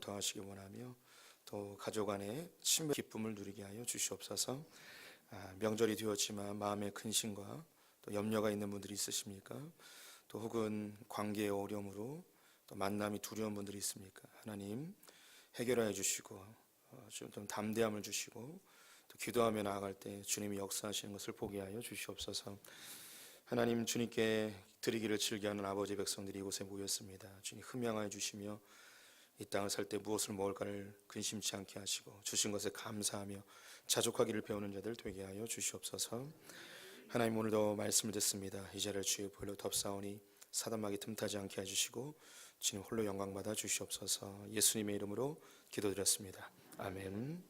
더하시기 원하며 또 가족 안에 친밀 기쁨을 누리게 하여 주시옵소서. 명절이 되었지만 마음에 근심과 또 염려가 있는 분들이 있으십니까? 또 혹은 관계의 어려움으로 또 만남이 두려운 분들이 있습니까? 하나님 해결하여 주시고 좀 담대함을 주시고 또 기도하며 나아갈 때 주님이 역사하시는 것을 보게 하여 주시옵소서. 하나님, 주님께 드리기를 즐겨하는 아버지 백성들이 이곳에 모였습니다. 주님 흠양하여 주시며 이 땅을 살 때 무엇을 먹을까를 근심치 않게 하시고 주신 것에 감사하며 자족하기를 배우는 자들 되게 하여 주시옵소서. 하나님, 오늘도 말씀을 듣습니다. 이 자리를 주의 보혈로 덮사오니 사단막이 틈타지 않게 해주시고 주님 홀로 영광받아 주시옵소서. 예수님의 이름으로 기도드렸습니다. 아멘.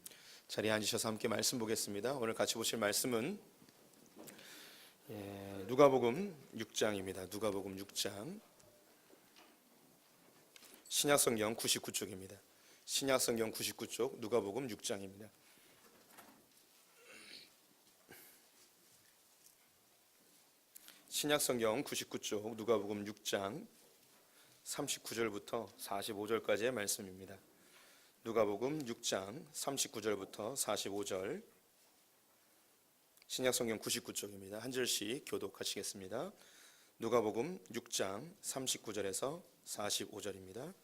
자리에 앉으셔서 함께 말씀 보겠습니다. 오늘 같이 보실 말씀은 누가복음 6장입니다. 누가복음 6장 신약성경 99쪽입니다. 신약성경 99쪽 누가복음 6장입니다. 신약성경 99쪽 누가복음 6장 39절부터 45절까지의 말씀입니다. 누가복음 6장 39절부터 45절, 신약성경 99쪽입니다. 한 절씩 교독하시겠습니다. 누가복음 6장 39절에서 45절입니다.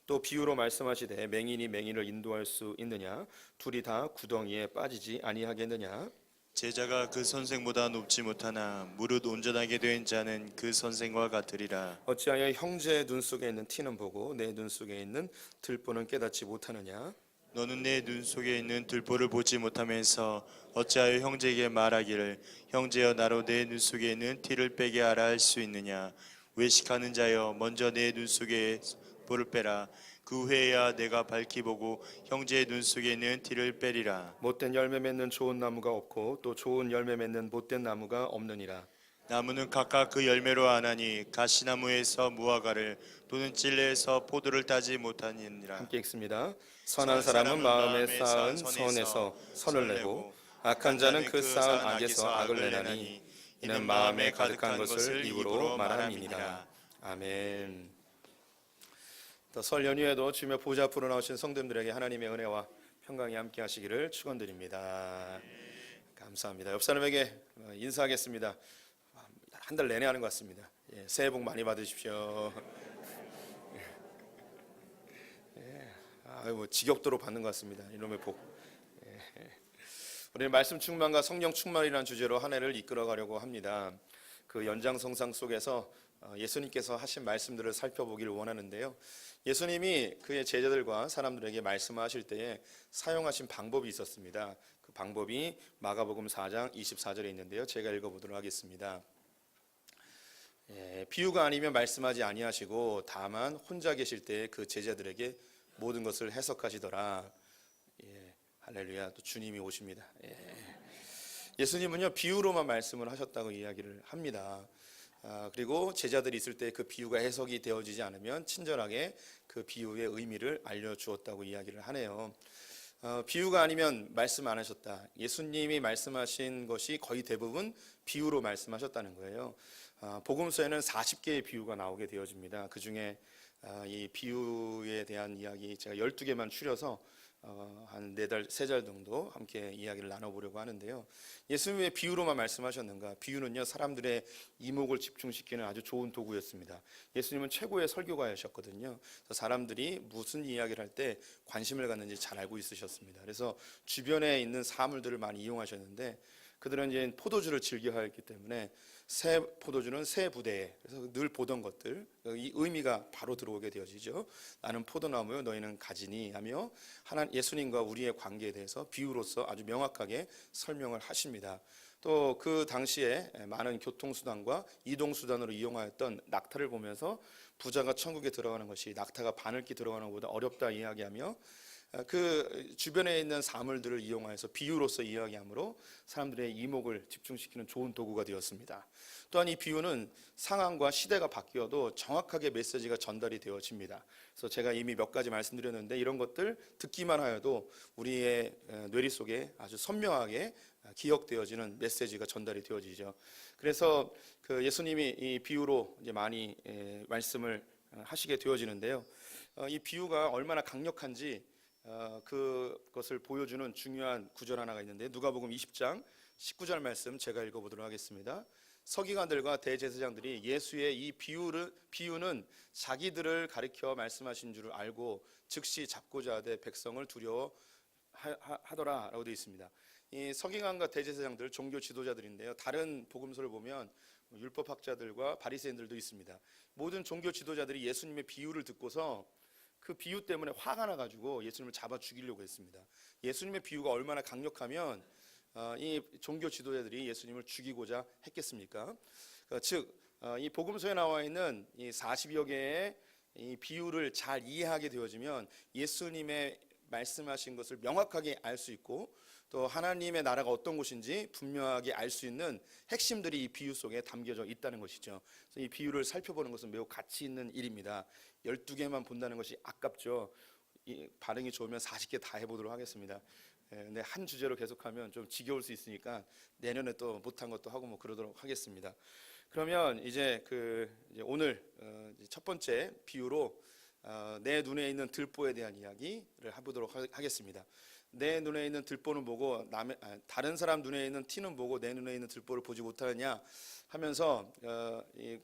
또 비유로 말씀하시되 맹인이 맹인을 인도할 수 있느냐? 둘이 다 구덩이에 빠지지 아니하겠느냐? 제자가 그 선생보다 높지 못하나 무릇 온전하게 된 자는 그 선생과 같으리라. 어찌하여 형제의 눈 속에 있는 티는 보고 내 눈 속에 있는 들보는 깨닫지 못하느냐? 너는 내 눈 속에 있는 들보를 보지 못하면서 어찌하여 형제에게 말하기를 형제여 나로 내 눈 속에 있는 티를 빼게 하라 할 수 있느냐? 외식하는 자여 먼저 내 눈 속에 볼을 빼라. 그 후에야 내가 밝히 보고 형제의 눈 속에 있는 티를 빼리라. 못된 열매 맺는 좋은 나무가 없고 또 좋은 열매 맺는 못된 나무가 없느니라. 나무는 각각 그 열매로 아나니 가시나무에서 무화과를 또는 찔레에서 포도를 따지 못하니라. 함께 읽습니다. 선한 사람은 마음에 쌓은 선에서 선을 내고 악한 자는 그 쌓은 악에서 악을 내나니 이는 마음에 가득한 것을 입으로 말함이니라. 아멘. 또 설 연휴에도 주님의 보좌 앞으로 나오신 성도님들에게 하나님의 은혜와 평강이 함께 하시기를 축원드립니다. 감사합니다. 옆 사람에게 인사하겠습니다. 한 달 내내 하는 것 같습니다. 새해 복 많이 받으십시오. 뭐 지겹도록 받는 것 같습니다. 이놈의 복. 우리는 말씀 충만과 성령 충만이라는 주제로 한 해를 이끌어가려고 합니다. 그 연장성상 속에서 예수님께서 하신 말씀들을 살펴보기를 원하는데요. 예수님이 그의 제자들과 사람들에게 말씀하실 때에 사용하신 방법이 있었습니다. 그 방법이 마가복음 4장 24절에 있는데요. 제가 읽어보도록 하겠습니다. 비유가 아니면 말씀하지 아니하시고 다만 혼자 계실 때 그 제자들에게 모든 것을 해석하시더라. 할렐루야. 또 주님이 오십니다. 예수님은요 비유로만 말씀을 하셨다고 이야기를 합니다. 그리고 제자들이 있을 때 그 비유가 해석이 되어지지 않으면 친절하게 그 비유의 의미를 알려주었다고 이야기를 하네요. 비유가 아니면 말씀 안 하셨다. 예수님이 말씀하신 것이 거의 대부분 비유로 말씀하셨다는 거예요. 복음서에는 40개의 비유가 나오게 되어집니다. 그 중에 이 비유에 대한 이야기 제가 12개만 추려서 한 4달, 3달 정도 함께 이야기를 나눠보려고 하는데요. 예수님이 왜 비유로만 말씀하셨는가? 비유는요 사람들의 이목을 집중시키는 아주 좋은 도구였습니다. 예수님은 최고의 설교가이셨거든요. 그래서 사람들이 무슨 이야기를 할 때 관심을 갖는지 잘 알고 있으셨습니다. 그래서 주변에 있는 사물들을 많이 이용하셨는데 그들은 이제 포도주를 즐겨하였기 때문에 새 포도주는 새 부대에, 그래서 늘 보던 것들, 이 의미가 바로 들어오게 되어지죠. 나는 포도나무요 너희는 가지니 하며 예수님과 우리의 관계에 대해서 비유로서 아주 명확하게 설명을 하십니다. 또 그 당시에 많은 교통수단과 이동수단으로 이용하였던 낙타를 보면서 부자가 천국에 들어가는 것이 낙타가 바늘기 들어가는 것보다 어렵다 이야기하며 그 주변에 있는 사물들을 이용해서 비유로서 이야기하므로 사람들의 이목을 집중시키는 좋은 도구가 되었습니다. 또한 이 비유는 상황과 시대가 바뀌어도 정확하게 메시지가 전달이 되어집니다. 그래서 제가 이미 몇 가지 말씀드렸는데 이런 것들 듣기만 하여도 우리의 뇌리 속에 아주 선명하게 기억되어지는 메시지가 전달이 되어지죠. 그래서 그 예수님이 이 비유로 이제 많이 말씀을 하시게 되어지는데요. 이 비유가 얼마나 강력한지 그것을 보여주는 중요한 구절 하나가 있는데, 누가복음 20장 19절 말씀 제가 읽어보도록 하겠습니다. 서기관들과 대제사장들이 예수의 이 비유는 자기들을 가리켜 말씀하신 줄을 알고 즉시 잡고자 하되 백성을 두려워하더라라고 되어 있습니다. 이 서기관과 대제사장들, 종교 지도자들인데요, 다른 복음서를 보면 율법학자들과 바리새인들도 있습니다. 모든 종교 지도자들이 예수님의 비유를 듣고서 그 비유 때문에 화가 나가지고 예수님을 잡아 죽이려고 했습니다. 예수님의 비유가 얼마나 강력하면 이 종교 지도자들이 예수님을 죽이고자 했겠습니까? 즉, 이 복음서에 나와 있는 이 40여 개의 이 비유를 잘 이해하게 되어지면 예수님의 말씀하신 것을 명확하게 알 수 있고, 또 하나님의 나라가 어떤 곳인지 분명하게 알 수 있는 핵심들이 이 비유 속에 담겨져 있다는 것이죠. 그래서 이 비유를 살펴보는 것은 매우 가치 있는 일입니다. 12개만 본다는 것이 아깝죠. 반응이 좋으면 40개 다 해보도록 하겠습니다. 근데 한 주제로 계속하면 좀 지겨울 수 있으니까 내년에 또 못한 것도 하고 뭐 그러도록 하겠습니다. 그러면 이제 오늘 첫 번째 비유로 내 눈에 있는 들보에 대한 이야기를 해보도록 하겠습니다. 내 눈에 있는 들보는 보고 다른 사람 눈에 있는 티는 보고 내 눈에 있는 들보를 보지 못하느냐 하면서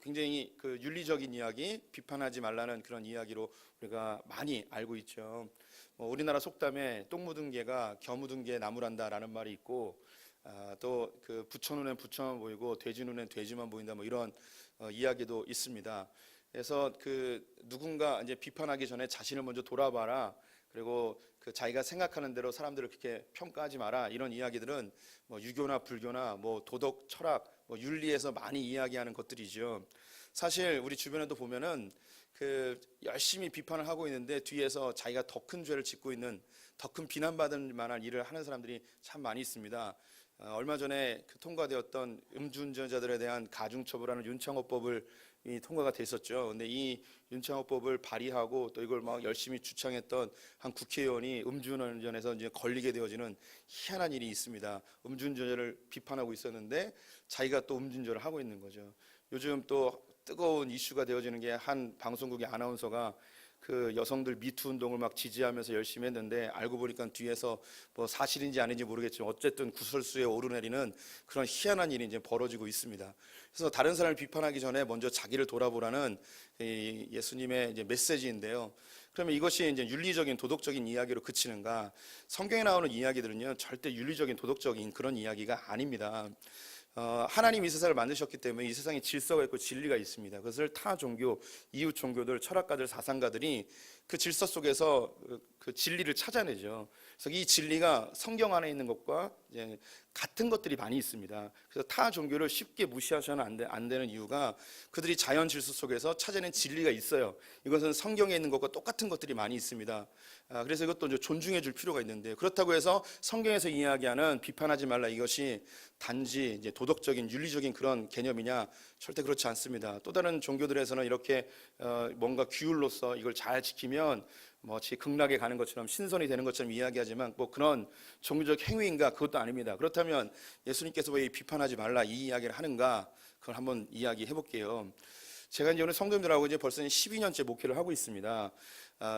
굉장히 윤리적인 이야기, 비판하지 말라는 그런 이야기로 우리가 많이 알고 있죠. 우리나라 속담에 똥 묻은 개가 겨 묻은 개 나무란다라는 말이 있고, 또 부처 눈엔 부처만 보이고 돼지 눈엔 돼지만 보인다, 뭐 이런 이야기도 있습니다. 그래서 누군가 이제 비판하기 전에 자신을 먼저 돌아봐라. 그리고 자기가 생각하는 대로 사람들을 그렇게 평가하지 마라. 이런 이야기들은 뭐 유교나 불교나 뭐 도덕, 철학, 뭐 윤리에서 많이 이야기하는 것들이죠. 사실 우리 주변에도 보면은 열심히 비판을 하고 있는데 뒤에서 자기가 더 큰 죄를 짓고 있는, 더 큰 비난받을 만한 일을 하는 사람들이 참 많이 있습니다. 얼마 전에 통과되었던 음주운전자들에 대한 가중처벌하는 윤창호법을 통과가 됐었죠. 근데 이 윤창호법을 발의하고 또 이걸 막 열심히 주창했던 한 국회의원이 음주운전에서 이제 걸리게 되어지는 희한한 일이 있습니다. 음주운전자를 비판하고 있었는데 자기가 또 음주운전을 하고 있는 거죠. 요즘 또 뜨거운 이슈가 되어지는 게, 한 방송국의 아나운서가 여성들 미투 운동을 막 지지하면서 열심히 했는데 알고 보니까 뒤에서 뭐 사실인지 아닌지 모르겠지만 어쨌든 구설수에 오르내리는 그런 희한한 일이 이제 벌어지고 있습니다. 그래서 다른 사람을 비판하기 전에 먼저 자기를 돌아보라는 예수님의 이제 메시지인데요. 그러면 이것이 이제 윤리적인 도덕적인 이야기로 그치는가? 성경에 나오는 이야기들은요, 절대 윤리적인 도덕적인 그런 이야기가 아닙니다. 하나님이 이 세상을 만드셨기 때문에 이 세상에 질서가 있고 진리가 있습니다. 그것을 타 종교, 이웃 종교들, 철학가들, 사상가들이 그 질서 속에서 그 진리를 찾아내죠. 그래서 이 진리가 성경 안에 있는 것과 이제 같은 것들이 많이 있습니다. 그래서 타 종교를 쉽게 무시하셔는 안 되는 이유가 그들이 자연 질서 속에서 찾아낸 진리가 있어요. 이것은 성경에 있는 것과 똑같은 것들이 많이 있습니다. 그래서 이것도 이제 존중해 줄 필요가 있는데, 그렇다고 해서 성경에서 이야기하는 비판하지 말라, 이것이 단지 이제 도덕적인 윤리적인 그런 개념이냐? 절대 그렇지 않습니다. 또 다른 종교들에서는 이렇게 뭔가 규율로서 이걸 잘 지키면 마치 극락에 가는 것처럼 신선이 되는 것처럼 이야기하지만 뭐 그런 종교적 행위인가? 그것도 아닙니다. 그렇다면 예수님께서 왜 비판하지 말라 이 이야기를 하는가? 그걸 한번 이야기해 볼게요. 제가 이제 오늘 성도님들하고 이제 벌써 12년째 목회를 하고 있습니다.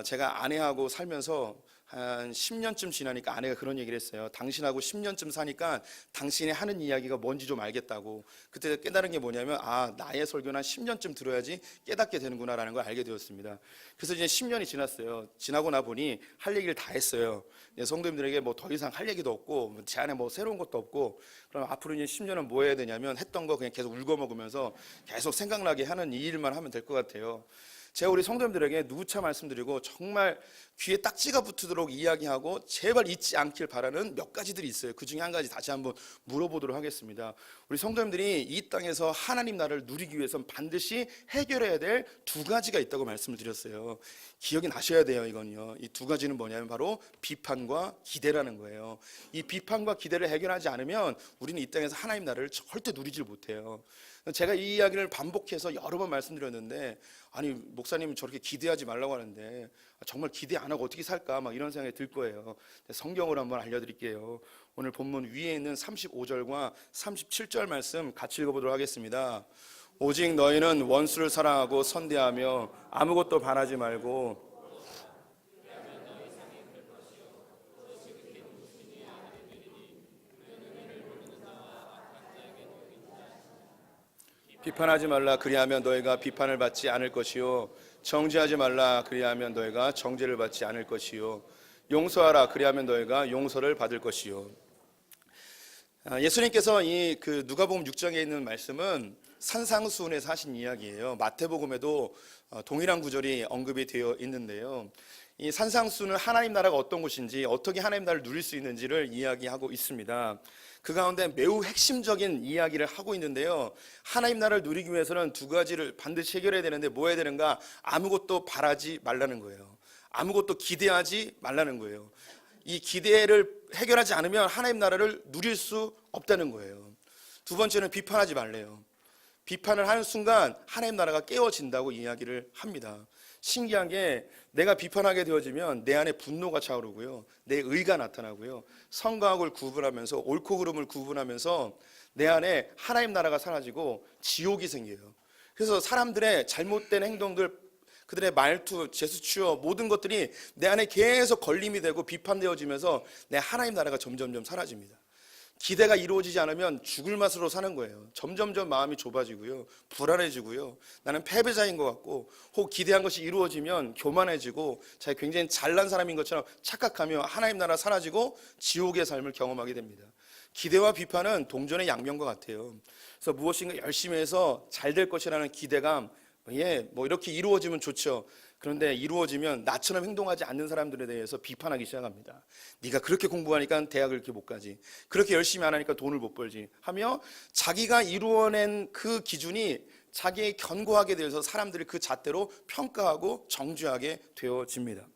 제가 아내하고 살면서 한 10년쯤 지나니까 아내가 그런 얘기를 했어요. 당신하고 10년쯤 사니까 당신이 하는 이야기가 뭔지 좀 알겠다고. 그때 깨달은 게 뭐냐면, 나의 설교는 한 10년쯤 들어야지 깨닫게 되는구나라는 걸 알게 되었습니다. 그래서 이제 10년이 지났어요. 지나고 나 보니 할 얘기를 다 했어요. 성도님들에게 뭐 더 이상 할 얘기도 없고 제 안에 뭐 새로운 것도 없고, 그럼 앞으로 이제 10년은 뭐 해야 되냐면 했던 거 그냥 계속 울거먹으면서 계속 생각나게 하는 이 일만 하면 될 것 같아요. 제가 우리 성도님들에게 누차 말씀드리고 정말 귀에 딱지가 붙도록 이야기하고 제발 잊지 않길 바라는 몇 가지들이 있어요. 그 중에 한 가지 다시 한번 물어보도록 하겠습니다. 우리 성도님들이 이 땅에서 하나님 나라를 누리기 위해서는 반드시 해결해야 될 두 가지가 있다고 말씀을 드렸어요. 기억이 나셔야 돼요. 이건요, 이 두 가지는 뭐냐면 바로 비판과 기대라는 거예요. 이 비판과 기대를 해결하지 않으면 우리는 이 땅에서 하나님 나라를 절대 누리질 못해요. 제가 이 이야기를 반복해서 여러 번 말씀드렸는데, 아니 목사님 저렇게 기대하지 말라고 하는데 정말 기대 안 하고 어떻게 살까 막 이런 생각이 들 거예요. 성경으로 한번 알려드릴게요. 오늘 본문 위에 있는 35절과 37절 말씀 같이 읽어보도록 하겠습니다. 오직 너희는 원수를 사랑하고 선대하며 아무것도 반하지 말고 비판하지 말라 그리하면 너희가 비판을 받지 않을 것이요 정죄하지 말라 그리하면 너희가 정죄를 받지 않을 것이요 용서하라 그리하면 너희가 용서를 받을 것이요. 예수님께서 이 누가복음 6장에 있는 말씀은 산상수훈에서 하신 이야기예요. 마태복음에도 동일한 구절이 언급이 되어 있는데요. 이 산상수훈은 하나님 나라가 어떤 곳인지, 어떻게 하나님 나라를 누릴 수 있는지를 이야기하고 있습니다. 그 가운데 매우 핵심적인 이야기를 하고 있는데요. 하나님 나라를 누리기 위해서는 두 가지를 반드시 해결해야 되는데 뭐 해야 되는가? 아무것도 바라지 말라는 거예요. 아무것도 기대하지 말라는 거예요. 이 기대를 해결하지 않으면 하나님 나라를 누릴 수 없다는 거예요. 두 번째는 비판하지 말래요. 비판을 하는 순간 하나님 나라가 깨어진다고 이야기를 합니다. 신기한 게 내가 비판하게 되어지면 내 안에 분노가 차오르고요, 내 의가 나타나고요, 선과 악을 구분하면서, 옳고 그름을 구분하면서 내 안에 하나님 나라가 사라지고 지옥이 생겨요. 그래서 사람들의 잘못된 행동들, 그들의 말투, 제스처, 모든 것들이 내 안에 계속 걸림이 되고 비판되어지면서 내 하나님 나라가 점점점 사라집니다. 기대가 이루어지지 않으면 죽을 맛으로 사는 거예요. 점점점 마음이 좁아지고요, 불안해지고요, 나는 패배자인 것 같고, 혹 기대한 것이 이루어지면 교만해지고 자기 굉장히 잘난 사람인 것처럼 착각하며 하나님 나라 사라지고 지옥의 삶을 경험하게 됩니다. 기대와 비판은 동전의 양면과 같아요. 그래서 무엇인가 열심히 해서 잘 될 것이라는 기대감, 뭐 이렇게 이루어지면 좋죠. 그런데 이루어지면 나처럼 행동하지 않는 사람들에 대해서 비판하기 시작합니다. 네가 그렇게 공부하니까 대학을 이렇게 못 가지, 그렇게 열심히 안 하니까 돈을 못 벌지 하며 자기가 이루어낸 그 기준이 자기의 견고하게 되어서 사람들이 그 잣대로 평가하고 정죄하게 되어집니다.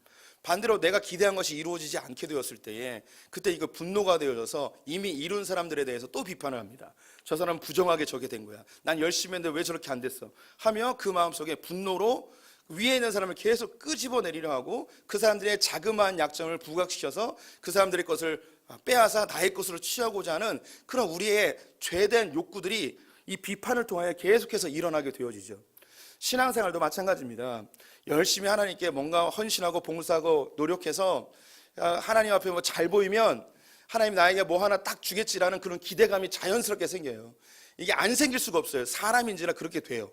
반대로 내가 기대한 것이 이루어지지 않게 되었을 때에 그때 이거 분노가 되어져서 이미 이룬 사람들에 대해서 또 비판을 합니다. 저 사람은 부정하게 저게 된 거야, 난 열심히 했는데 왜 저렇게 안 됐어 하며 그 마음속에 분노로 위에 있는 사람을 계속 끄집어내리려 하고 그 사람들의 자그마한 약점을 부각시켜서 그 사람들의 것을 빼앗아 나의 것으로 취하고자 하는 그런 우리의 죄된 욕구들이 이 비판을 통하여 계속해서 일어나게 되어지죠. 신앙생활도 마찬가지입니다. 열심히 하나님께 뭔가 헌신하고 봉사하고 노력해서 하나님 앞에 뭐 잘 보이면 하나님 나에게 뭐 하나 딱 주겠지라는 그런 기대감이 자연스럽게 생겨요. 이게 안 생길 수가 없어요. 사람인지라 그렇게 돼요.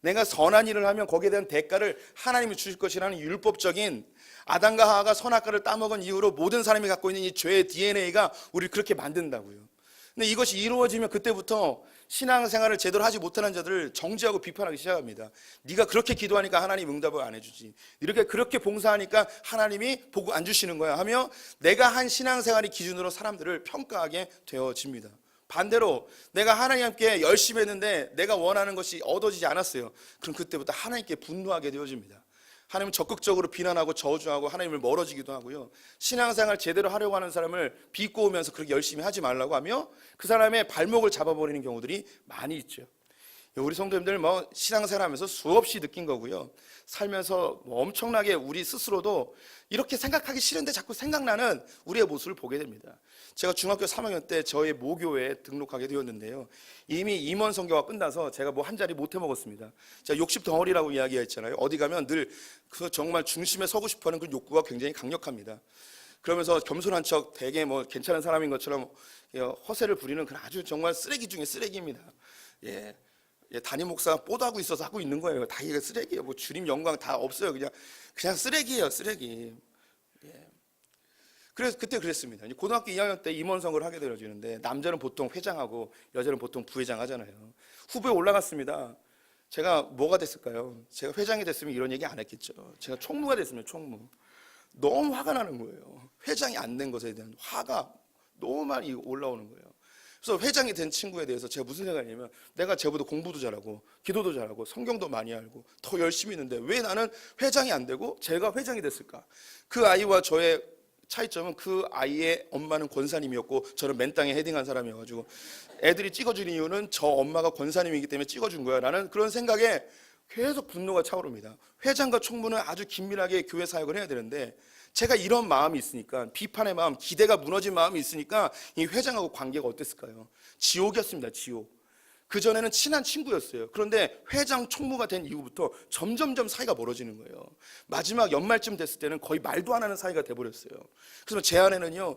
내가 선한 일을 하면 거기에 대한 대가를 하나님이 주실 것이라는 율법적인, 아담과 하와가 선악과를 따먹은 이후로 모든 사람이 갖고 있는 이 죄의 DNA가 우리를 그렇게 만든다고요. 근데 이것이 이루어지면 그때부터 신앙생활을 제대로 하지 못하는 자들을 정죄하고 비판하기 시작합니다. 네가 그렇게 기도하니까 하나님 응답을 안 해주지, 이렇게 그렇게 봉사하니까 하나님이 복 안 주시는 거야 하며 내가 한 신앙생활의 기준으로 사람들을 평가하게 되어집니다. 반대로 내가 하나님께 열심히 했는데 내가 원하는 것이 얻어지지 않았어요. 그럼 그때부터 하나님께 분노하게 되어집니다. 하나님은 적극적으로 비난하고 저주하고 하나님을 멀어지기도 하고요, 신앙생활 제대로 하려고 하는 사람을 비꼬으면서 그렇게 열심히 하지 말라고 하며 그 사람의 발목을 잡아버리는 경우들이 많이 있죠. 우리 성도님들 뭐 신앙생활 하면서 수없이 느낀 거고요, 살면서 엄청나게 우리 스스로도 이렇게 생각하기 싫은데 자꾸 생각나는 우리의 모습을 보게 됩니다. 제가 중학교 3학년 때 저희 모교회에 등록하게 되었는데요, 이미 임원 선교가 끝나서 제가 뭐 한 자리 못 해먹었습니다. 제가 욕심 덩어리라고 이야기했잖아요. 어디 가면 늘 그 정말 중심에 서고 싶어하는 그 욕구가 굉장히 강력합니다. 그러면서 겸손한 척 되게 뭐 괜찮은 사람인 것처럼 허세를 부리는 그런 아주 정말 쓰레기 중에 쓰레기입니다. 담임 목사가 뽀드하고 있어서 하고 있는 거예요. 다 이게 쓰레기예요. 뭐 주님 영광 다 없어요. 그냥 쓰레기예요, 쓰레기. 그래서 그때 그랬습니다. 고등학교 2학년 때 임원 선거를 하게 되어지는데 남자는 보통 회장하고 여자는 보통 부회장 하잖아요. 후보에 올라갔습니다. 제가 뭐가 됐을까요? 제가 회장이 됐으면 이런 얘기 안 했겠죠. 제가 총무가 됐으면 총무. 너무 화가 나는 거예요. 회장이 안 된 것에 대한 화가 너무 많이 올라오는 거예요. 그래서 회장이 된 친구에 대해서 제가 무슨 생각이냐면, 내가 쟤보다 공부도 잘하고 기도도 잘하고 성경도 많이 알고 더 열심히 있는데 왜 나는 회장이 안 되고 제가 회장이 됐을까? 그 아이와 저의 차이점은 그 아이의 엄마는 권사님이었고 저는 맨땅에 헤딩한 사람이어가지고 애들이 찍어준 이유는 저 엄마가 권사님이기 때문에 찍어준 거야 라는 그런 생각에 계속 분노가 차오릅니다. 회장과 총무는 아주 긴밀하게 교회 사역을 해야 되는데 제가 이런 마음이 있으니까, 비판의 마음, 기대가 무너진 마음이 있으니까 이 회장하고 관계가 어땠을까요? 지옥이었습니다. 지옥. 그전에는 친한 친구였어요. 그런데 회장 총무가 된 이후부터 점점점 사이가 멀어지는 거예요. 마지막 연말쯤 됐을 때는 거의 말도 안 하는 사이가 돼버렸어요. 그래서 제 안에는요,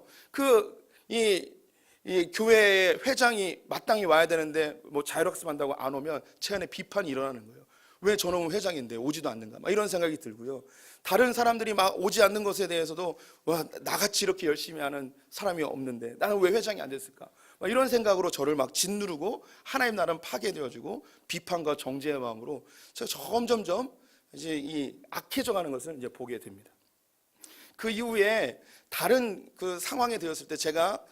이 교회에 회장이 마땅히 와야 되는데 뭐 자율학습한다고 안 오면 제 안에 비판이 일어나는 거예요. 왜 저놈은 회장인데 오지도 않는가? 막 이런 생각이 들고요. 다른 사람들이 막 오지 않는 것에 대해서도 와, 나같이 이렇게 열심히 하는 사람이 없는데 나는 왜 회장이 안 됐을까? 막 이런 생각으로 저를 막 짓누르고 하나님 나라는 파괴되어지고 비판과 정죄의 마음으로 제가 점점점 이제 이 악해져가는 것을 이제 보게 됩니다. 그 이후에 다른 그 상황에 되었을 때 제가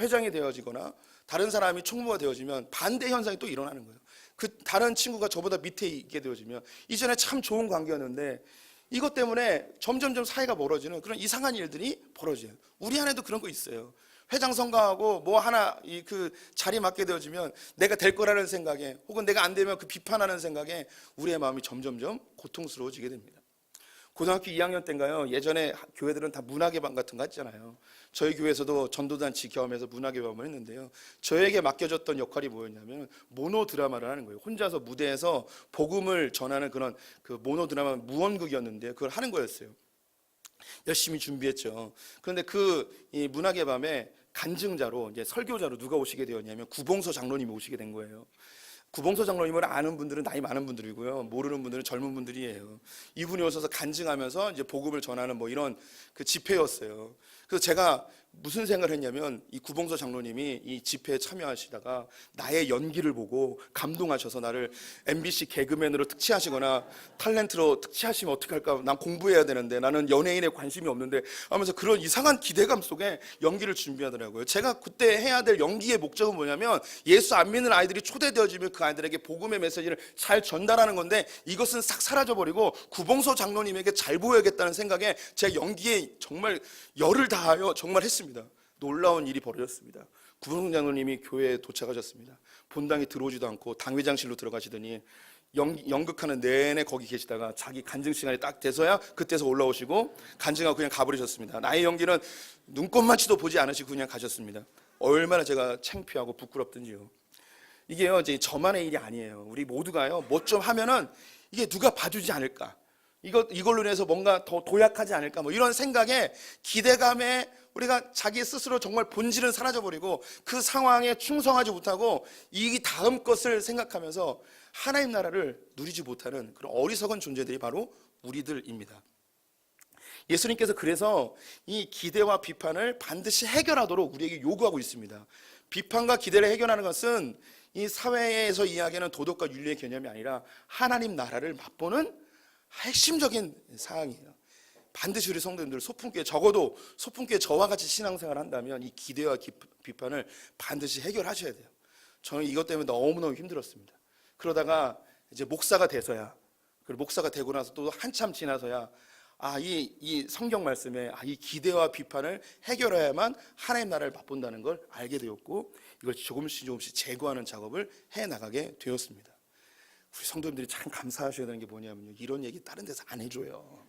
회장이 되어지거나 다른 사람이 총무가 되어지면 반대 현상이 또 일어나는 거예요. 그 다른 친구가 저보다 밑에 있게 되어지면 이전에 참 좋은 관계였는데 이것 때문에 점점점 사이가 멀어지는 그런 이상한 일들이 벌어져요. 우리 안에도 그런 거 있어요. 회장 선거하고 뭐 하나 그 자리 맡게 되어지면 내가 될 거라는 생각에 혹은 내가 안 되면 그 비판하는 생각에 우리의 마음이 점점점 고통스러워지게 됩니다. 고등학교 2학년 때인가요? 예전에 교회들은 다 문화개방 같은 거 했잖아요. 저희 교회에서도 전도단치 겸해서 문화개방을 했는데요. 저에게 맡겨졌던 역할이 뭐였냐면 모노 드라마를 하는 거예요. 혼자서 무대에서 복음을 전하는 그런 그 모노 드라마 무언극이었는데 그걸 하는 거였어요. 열심히 준비했죠. 그런데 이 문학의 밤에 간증자로 이제 설교자로 누가 오시게 되었냐면 구봉서 장로님이 오시게 된 거예요. 구봉서 장로님을 아는 분들은 나이 많은 분들이고요. 모르는 분들은 젊은 분들이에요. 이분이 오셔서 간증하면서 이제 복음을 전하는 뭐 이런 그 집회였어요. 그래서 제가 무슨 생각을 했냐면 이 구봉서 장로님이 이 집회에 참여하시다가 나의 연기를 보고 감동하셔서 나를 MBC 개그맨으로 특치하시거나 탤런트로 특치하시면 어떡할까? 난 공부해야 되는데 나는 연예인에 관심이 없는데 하면서 그런 이상한 기대감 속에 연기를 준비하더라고요. 제가 그때 해야 될 연기의 목적은 뭐냐면 예수 안 믿는 아이들이 초대되어지면 그 아이들에게 복음의 메시지를 잘 전달하는 건데 이것은 싹 사라져버리고 구봉서 장로님에게 잘 보여야겠다는 생각에 제 연기에 정말 열을 다하여 정말 했습니다. 놀라운 일이 벌어졌습니다. 구봉서 장로님이 교회에 도착하셨습니다. 본당에 들어오지도 않고 당회장실로 들어가시더니 연극하는 내내 거기 계시다가 자기 간증 시간이 딱 돼서야 그때서 올라오시고 간증하고 그냥 가버리셨습니다. 나의 연기는 눈꼽만치도 보지 않으시고 그냥 가셨습니다. 얼마나 제가 창피하고 부끄럽든지요. 이게요 이제 저만의 일이 아니에요. 우리 모두가요 뭐 좀 하면은 이게 누가 봐주지 않을까? 이걸로 인해서 뭔가 더 도약하지 않을까? 뭐 이런 생각에 기대감에 우리가 자기 스스로 정말 본질은 사라져버리고 그 상황에 충성하지 못하고 이 다음 것을 생각하면서 하나님 나라를 누리지 못하는 그런 어리석은 존재들이 바로 우리들입니다. 예수님께서 그래서 이 기대와 비판을 반드시 해결하도록 우리에게 요구하고 있습니다. 비판과 기대를 해결하는 것은 이 사회에서 이야기하는 도덕과 윤리의 개념이 아니라 하나님 나라를 맛보는 핵심적인 사항이에요. 반드시 우리 성도님들 적어도 소품교회 저와 같이 신앙생활을 한다면 이 기대와 비판을 반드시 해결하셔야 돼요. 저는 이것 때문에 너무너무 힘들었습니다. 그러다가 이제 목사가 돼서야, 그리고 목사가 되고 나서 또 한참 지나서야 이 성경 말씀에 이 기대와 비판을 해결해야만 하나님 나라를 맛본다는 걸 알게 되었고 이걸 조금씩 제거하는 작업을 해나가게 되었습니다. 우리 성도님들이 참 감사하셔야 되는 게 뭐냐면요, 이런 얘기 다른 데서 안 해줘요.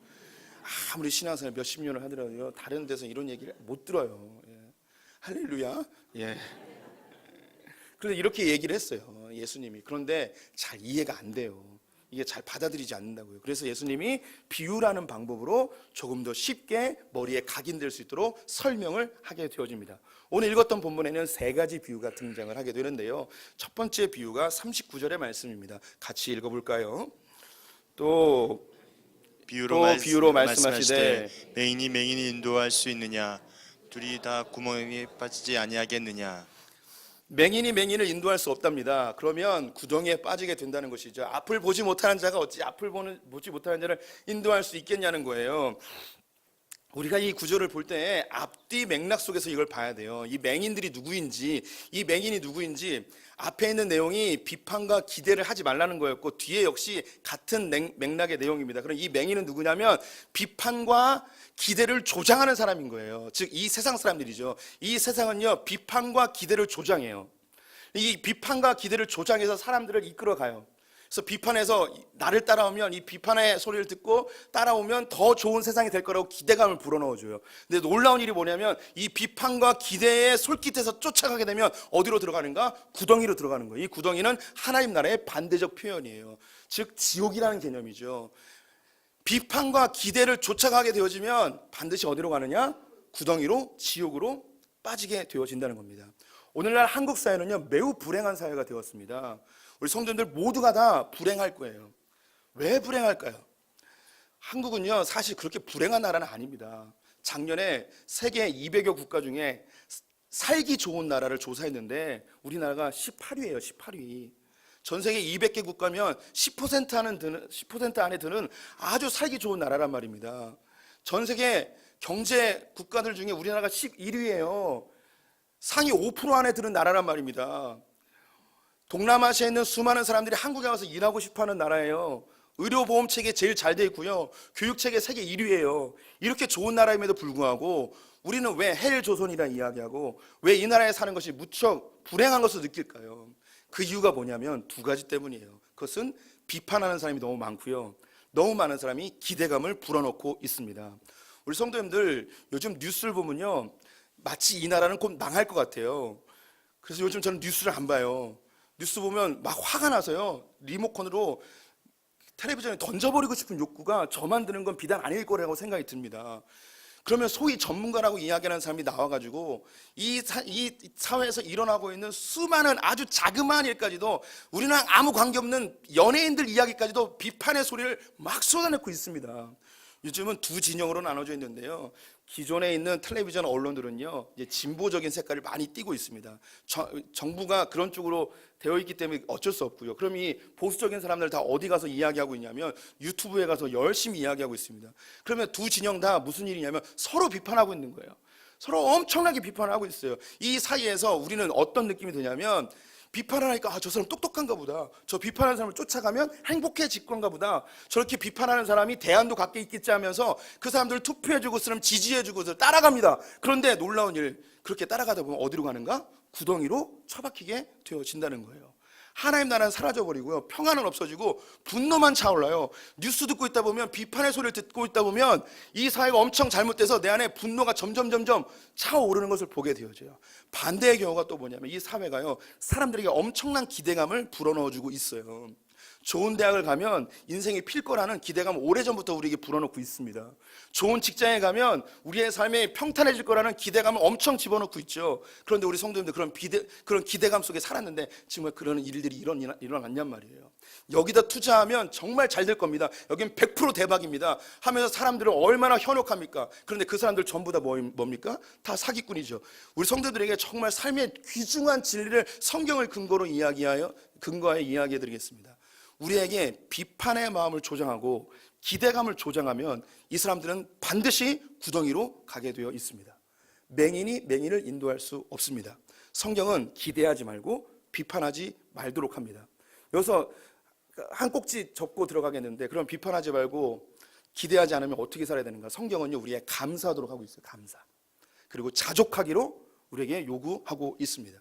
아무리 신앙생활 몇십 년을 하더라도요 다른 데서 이런 얘기를 못 들어요. 예. 할렐루야. 예. 그런데 이렇게 얘기를 했어요, 예수님이. 그런데 잘 이해가 안 돼요. 이게 잘 받아들이지 않는다고요. 그래서 예수님이 비유라는 방법으로 조금 더 쉽게 머리에 각인될 수 있도록 설명을 하게 되어집니다. 오늘 읽었던 본문에는 세 가지 비유가 등장을 하게 되는데요. 첫 번째 비유가 39절의 말씀입니다. 같이 읽어볼까요? 또 비유로 말씀하시되 맹인이 인도할 수 있느냐? 둘이 다 구멍에 빠지지 아니하겠느냐? 맹인을 인도할 수 없답니다. 그러면 구덩이에 빠지게 된다는 것이죠. 앞을 보지 못하는 자가 어찌 앞을 보지 못하는 자를 인도할 수 있겠냐는 거예요. 우리가 이 구절을 볼 때 앞뒤 맥락 속에서 이걸 봐야 돼요. 이 맹인이 누구인지 앞에 있는 내용이 비판과 기대를 하지 말라는 거였고 뒤에 역시 같은 맥락의 내용입니다. 그럼 이 맹인은 누구냐면 비판과 기대를 조장하는 사람인 거예요. 즉 이 세상 사람들이죠. 이 세상은요 비판과 기대를 조장해요. 이 비판과 기대를 조장해서 사람들을 이끌어가요. 그래서 비판해서 나를 따라오면 이 비판의 소리를 듣고 따라오면 더 좋은 세상이 될 거라고 기대감을 불어넣어줘요. 근데 놀라운 일이 뭐냐면 이 비판과 기대의 솔깃해서 쫓아가게 되면 어디로 들어가는가? 구덩이로 들어가는 거예요. 이 구덩이는 하나님 나라의 반대적 표현이에요. 즉 지옥이라는 개념이죠. 비판과 기대를 쫓아가게 되어지면 반드시 어디로 가느냐? 구덩이로, 지옥으로 빠지게 되어진다는 겁니다. 오늘날 한국 사회는요, 매우 불행한 사회가 되었습니다. 우리 성도님들 모두가 다 불행할 거예요. 왜 불행할까요? 한국은요, 사실 그렇게 불행한 나라는 아닙니다. 작년에 세계 200여 국가 중에 살기 좋은 나라를 조사했는데 우리나라가 18위예요. 18위. 전 세계 200개 국가면 10% 안에 드는 아주 살기 좋은 나라란 말입니다. 전 세계 경제 국가들 중에 우리나라가 11위예요. 상위 5% 안에 드는 나라란 말입니다. 동남아시아에 있는 수많은 사람들이 한국에 와서 일하고 싶어하는 나라예요. 의료보험 체계 제일 잘 돼 있고요. 교육 체계 세계 1위예요. 이렇게 좋은 나라임에도 불구하고 우리는 왜 헬조선이라 이야기하고 왜 이 나라에 사는 것이 무척 불행한 것을 느낄까요? 그 이유가 뭐냐면 두 가지 때문이에요. 그것은 비판하는 사람이 너무 많고요. 너무 많은 사람이 기대감을 불어넣고 있습니다. 우리 성도님들 요즘 뉴스를 보면요, 마치 이 나라는 곧 망할 것 같아요. 그래서 요즘 저는 뉴스를 안 봐요. 뉴스 보면 막 화가 나서요, 리모컨으로 텔레비전에 던져버리고 싶은 욕구가 저만 드는 건 비단 아닐 거라고 생각이 듭니다. 그러면 소위 전문가라고 이야기하는 사람이 나와가지고 이 사회에서 일어나고 있는 수많은 아주 자그마한 일까지도 우리랑 아무 관계없는 연예인들 이야기까지도 비판의 소리를 막 쏟아내고 있습니다. 요즘은 두 진영으로 나눠져 있는데요, 기존에 있는 텔레비전 언론들은요, 이제 진보적인 색깔을 많이 띠고 있습니다. 정부가 그런 쪽으로 되어 있기 때문에 어쩔 수 없고요. 그럼 이 보수적인 사람들 다 어디 가서 이야기하고 있냐면 유튜브에 가서 열심히 이야기하고 있습니다. 그러면 두 진영 다 무슨 일이냐면 서로 비판하고 있는 거예요. 서로 엄청나게 비판을 하고 있어요. 이 사이에서 우리는 어떤 느낌이 드냐면, 비판을 하니까 저 사람 똑똑한가 보다, 저 비판하는 사람을 쫓아가면 행복해질 건가 보다, 저렇게 비판하는 사람이 대안도 갖게 있겠지 하면서 그 사람들을 투표해주고 사람 지지해주고 따라갑니다. 그런데 놀라운 일, 그렇게 따라가다 보면 어디로 가는가? 구덩이로 처박히게 되어진다는 거예요. 하나님 나라는 사라져버리고요, 평안은 없어지고 분노만 차올라요. 뉴스 듣고 있다 보면, 비판의 소리를 듣고 있다 보면 이 사회가 엄청 잘못돼서 내 안에 분노가 점점 차오르는 것을 보게 되어져요. 반대의 경우가 또 뭐냐면 이 사회가요, 사람들에게 엄청난 기대감을 불어넣어주고 있어요. 좋은 대학을 가면 인생이 필 거라는 기대감 오래전부터 우리에게 불어넣고 있습니다. 좋은 직장에 가면 우리의 삶이 평탄해질 거라는 기대감을 엄청 집어넣고 있죠. 그런데 우리 성도님들 그런 기대감 속에 살았는데 정말 그런 일들이 일어났냔 말이에요. 여기다 투자하면 정말 잘 될 겁니다, 여긴 100% 대박입니다 하면서 사람들은 얼마나 현혹합니까? 그런데 그 사람들 전부 다 뭡니까? 다 사기꾼이죠. 우리 성도들에게 정말 삶의 귀중한 진리를 성경을 근거하여 이야기해 드리겠습니다. 우리에게 비판의 마음을 조장하고 기대감을 조장하면 이 사람들은 반드시 구덩이로 가게 되어 있습니다. 맹인이 맹인을 인도할 수 없습니다. 성경은 기대하지 말고 비판하지 말도록 합니다. 여기서 한 꼭지 접고 들어가겠는데, 그럼 비판하지 말고 기대하지 않으면 어떻게 살아야 되는가? 성경은요, 우리에게 감사하도록 하고 있어요. 감사. 그리고 자족하기로 우리에게 요구하고 있습니다.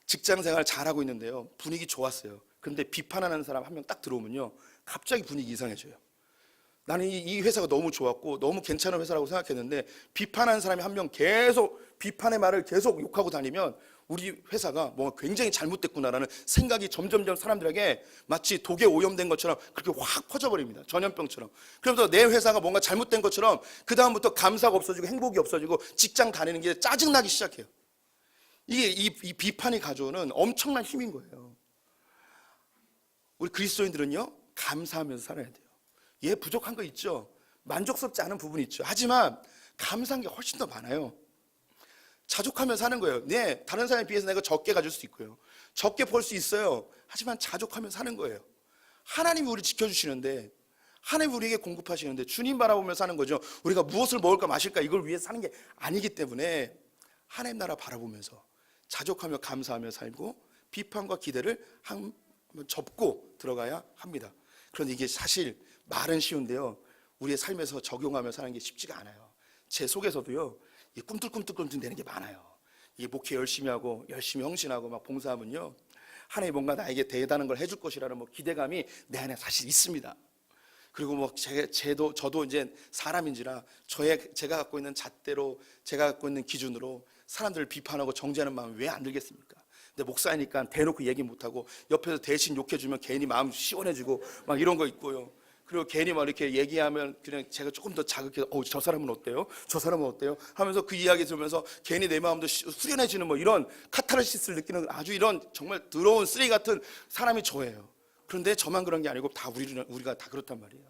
직장 생활 잘하고 있는데요, 분위기 좋았어요. 근데 비판하는 사람 한 명 딱 들어오면요, 갑자기 분위기 이상해져요. 나는 이 회사가 너무 좋았고 너무 괜찮은 회사라고 생각했는데 비판하는 사람이 한 명 계속 비판의 말을 계속 욕하고 다니면 우리 회사가 뭔가 굉장히 잘못됐구나라는 생각이 점점 사람들에게 마치 독에 오염된 것처럼 그렇게 확 퍼져버립니다. 전염병처럼. 그러면서 내 회사가 뭔가 잘못된 것처럼 그 다음부터 감사가 없어지고 행복이 없어지고 직장 다니는 게 짜증나기 시작해요. 이게 이 비판이 가져오는 엄청난 힘인 거예요. 우리 그리스도인들은요, 감사하면서 살아야 돼요. 예, 부족한 거 있죠. 만족스럽지 않은 부분이 있죠. 하지만 감사한 게 훨씬 더 많아요. 자족하면서 사는 거예요. 네, 다른 사람에 비해서 내가 적게 가질 수 있고요, 적게 벌 수 있어요. 하지만 자족하면서 사는 거예요. 하나님이 우리 지켜주시는데, 하나님이 우리에게 공급하시는데 주님 바라보면서 사는 거죠. 우리가 무엇을 먹을까 마실까 이걸 위해서 사는 게 아니기 때문에 하나님 나라 바라보면서 자족하며 감사하며 살고 비판과 기대를 한번 접고 들어가야 합니다. 그런데 이게 사실 말은 쉬운데요, 우리의 삶에서 적용하며 사는 게 쉽지가 않아요. 제 속에서도요, 꿈틀꿈틀 되는 게 많아요. 이게 목회 열심히 하고 열심히 헌신하고 막 봉사하면요, 하나님이 뭔가 나에게 대단한 걸 해줄 것이라는 기대감이 내 안에 사실 있습니다. 그리고 저도 이제 사람인지라 제가 갖고 있는 잣대로, 제가 갖고 있는 기준으로 사람들을 비판하고 정죄하는 마음이 왜 안 들겠습니까? 근데 목사니까 대놓고 얘기 못하고 옆에서 대신 욕해주면 괜히 마음 시원해지고 막 이런 거 있고요. 그리고 괜히 막 이렇게 얘기하면 그냥 제가 조금 더 자극해서 저 사람은 어때요? 저 사람은 어때요? 하면서 그 이야기 들으면서 괜히 내 마음도 후련해지는 뭐 이런 카타르시스를 느끼는 아주 이런 정말 더러운 쓰레기 같은 사람이 저예요. 그런데 저만 그런 게 아니고 다 우리가 다 그렇단 말이에요.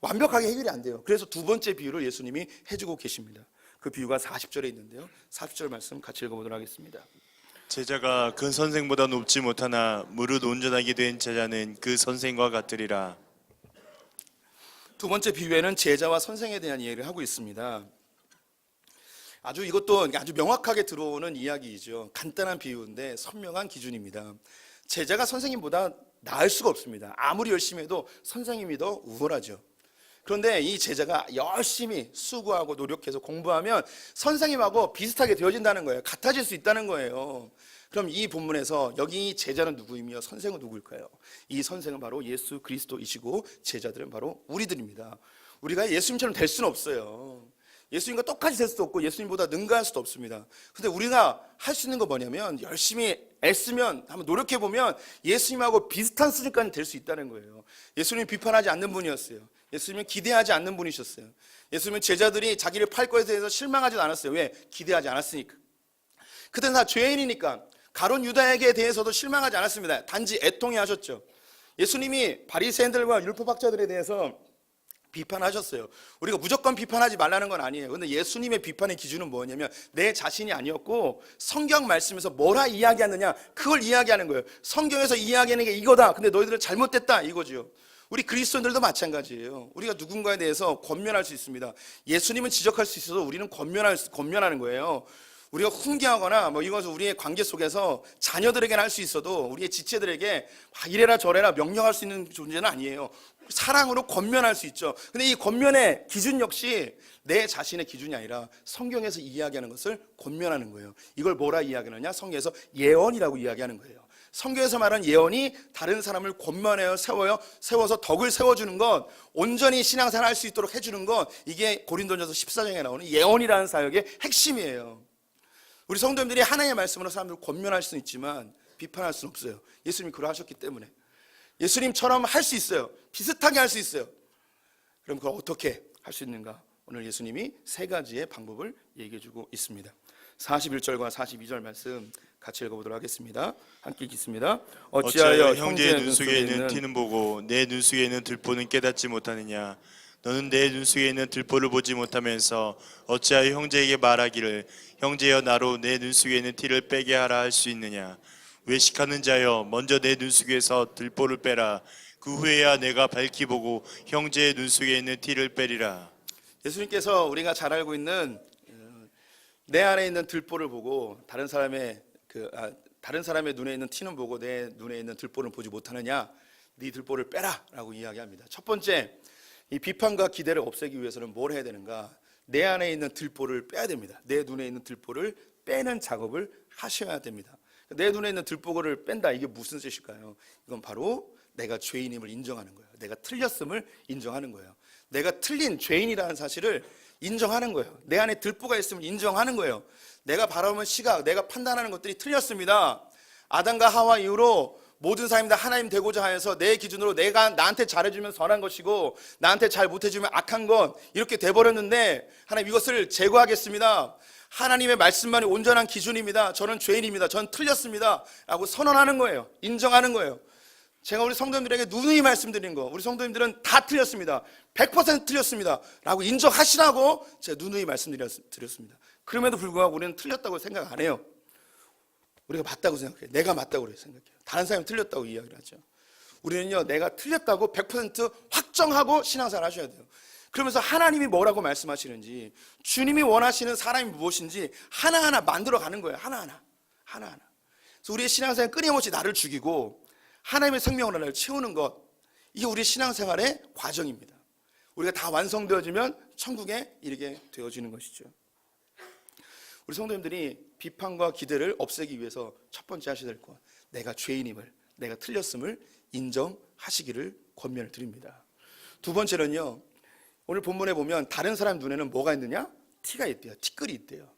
완벽하게 해결이 안 돼요. 그래서 두 번째 비유를 예수님이 해주고 계십니다. 그 비유가 40절에 있는데요. 40절 말씀 같이 읽어보도록 하겠습니다. 제자가 그 선생보다 높지 못하나 무릇 온전하게 된 제자는 그 선생과 같으리라. 두 번째 비유에는 제자와 선생에 대한 이야기를 하고 있습니다. 이것도 아주 명확하게 들어오는 이야기이죠. 간단한 비유인데 선명한 기준입니다. 제자가 선생님보다 나을 수가 없습니다. 아무리 열심히 해도 선생님이 더 우월하죠. 그런데 이 제자가 열심히 수고하고 노력해서 공부하면 선생님하고 비슷하게 되어진다는 거예요. 같아질 수 있다는 거예요. 그럼 이 본문에서 여기 제자는 누구이며 선생은 누구일까요? 이 선생은 바로 예수 그리스도이시고 제자들은 바로 우리들입니다. 우리가 예수님처럼 될 수는 없어요. 예수님과 똑같이 될 수도 없고 예수님보다 능가할 수도 없습니다. 근데 우리가 할 수 있는 거 뭐냐면 열심히 애쓰면 한번 노력해 보면 예수님하고 비슷한 수준까지 될 수 있다는 거예요. 예수님 비판하지 않는 분이었어요. 예수님은 기대하지 않는 분이셨어요. 예수님은 제자들이 자기를 팔 것에 대해서 실망하지도 않았어요. 왜? 기대하지 않았으니까. 그때는 다 죄인이니까 가룟 유다에게 대해서도 실망하지 않았습니다. 단지 애통해 하셨죠. 예수님이 바리새인들과 율법학자들에 대해서 비판하셨어요. 우리가 무조건 비판하지 말라는 건 아니에요. 그런데 예수님의 비판의 기준은 뭐냐면 내 자신이 아니었고 성경 말씀에서 뭐라 이야기하느냐 그걸 이야기하는 거예요. 성경에서 이야기하는 게 이거다. 근데 너희들은 잘못됐다 이거죠. 우리 그리스도인들도 마찬가지예요. 우리가 누군가에 대해서 권면할 수 있습니다. 예수님은 지적할 수 있어도 우리는 권면하는 거예요. 우리가 훈계하거나 이것을 우리의 관계 속에서 자녀들에게는 할 수 있어도 우리의 지체들에게 이래라 저래라 명령할 수 있는 존재는 아니에요. 사랑으로 권면할 수 있죠. 근데 이 권면의 기준 역시 내 자신의 기준이 아니라 성경에서 이야기하는 것을 권면하는 거예요. 이걸 뭐라 이야기하느냐? 성경에서 예언이라고 이야기하는 거예요. 성경에서 말하는 예언이 다른 사람을 권면하여 세워서 덕을 세워주는 것, 온전히 신앙생활 할 수 있도록 해주는 것, 이게 고린도전서 14장에 나오는 예언이라는 사역의 핵심이에요. 우리 성도님들이 하나님의 말씀으로 사람들을 권면할 수는 있지만 비판할 수는 없어요. 예수님이 그러하셨기 때문에. 예수님처럼 할 수 있어요. 비슷하게 할 수 있어요. 그럼 그걸 어떻게 할 수 있는가? 오늘 예수님이 세 가지의 방법을 얘기해주고 있습니다. 41절과 42절 말씀 같이 읽어보도록 하겠습니다. 함께 읽겠습니다. 어찌하여 형제의 눈 속에 있는 티는 보고 내 눈 속에 있는 들보는 깨닫지 못하느냐? 너는 내 눈 속에 있는 들보를 보지 못하면서 어찌하여 형제에게 말하기를 형제여 나로 내 눈 속에 있는 티를 빼게 하라 할 수 있느냐? 외식하는 자여 먼저 내 눈 속에서 들보를 빼라. 그 후에야 내가 밝히 보고 형제의 눈 속에 있는 티를 빼리라. 예수님께서 우리가 잘 알고 있는 내 안에 있는 들보를 보고 다른 사람의 눈에 있는 티는 보고 내 눈에 있는 들보를 보지 못하느냐? 네 들보를 빼라라고 이야기합니다. 첫 번째, 이 비판과 기대를 없애기 위해서는 뭘 해야 되는가? 내 안에 있는 들보를 빼야 됩니다. 내 눈에 있는 들보를 빼는 작업을 하셔야 됩니다. 내 눈에 있는 들보를 뺀다. 이게 무슨 뜻일까요? 이건 바로 내가 죄인임을 인정하는 거예요. 내가 틀렸음을 인정하는 거예요. 내가 틀린 죄인이라는 사실을 인정하는 거예요. 내 안에 들보가 있음을 인정하는 거예요. 내가 바라보는 시각, 내가 판단하는 것들이 틀렸습니다. 아담과 하와 이후로 모든 사람이 다 하나님 되고자 하여서 내 기준으로 내가 나한테 잘해주면 선한 것이고 나한테 잘 못해주면 악한 것 이렇게 돼버렸는데 하나님 이것을 제거하겠습니다. 하나님의 말씀만이 온전한 기준입니다. 저는 죄인입니다. 저는 틀렸습니다. 라고 선언하는 거예요. 인정하는 거예요. 제가 우리 성도님들에게 누누이 말씀드린 거 우리 성도님들은 다 틀렸습니다. 100% 틀렸습니다. 라고 인정하시라고 제가 누누이 말씀드렸습니다. 그럼에도 불구하고 우리는 틀렸다고 생각 안 해요. 우리가 맞다고 생각해요. 내가 맞다고 생각해요. 다른 사람이 틀렸다고 이야기를 하죠. 우리는요 내가 틀렸다고 100% 확정하고 신앙생활 하셔야 돼요. 그러면서 하나님이 뭐라고 말씀하시는지 주님이 원하시는 사람이 무엇인지 하나하나 만들어가는 거예요. 하나하나. 그래서 우리의 신앙생활 끊임없이 나를 죽이고 하나님의 생명으로 나를 채우는 것 이게 우리의 신앙생활의 과정입니다. 우리가 다 완성되어지면 천국에 이르게 되어지는 것이죠. 우리 성도님들이 비판과 기대를 없애기 위해서 첫 번째 하셔야 될 것 내가 죄인임을 내가 틀렸음을 인정하시기를 권면을 드립니다. 두 번째는요 오늘 본문에 보면 다른 사람 눈에는 뭐가 있느냐? 티가 있대요. 티끌이 있대요.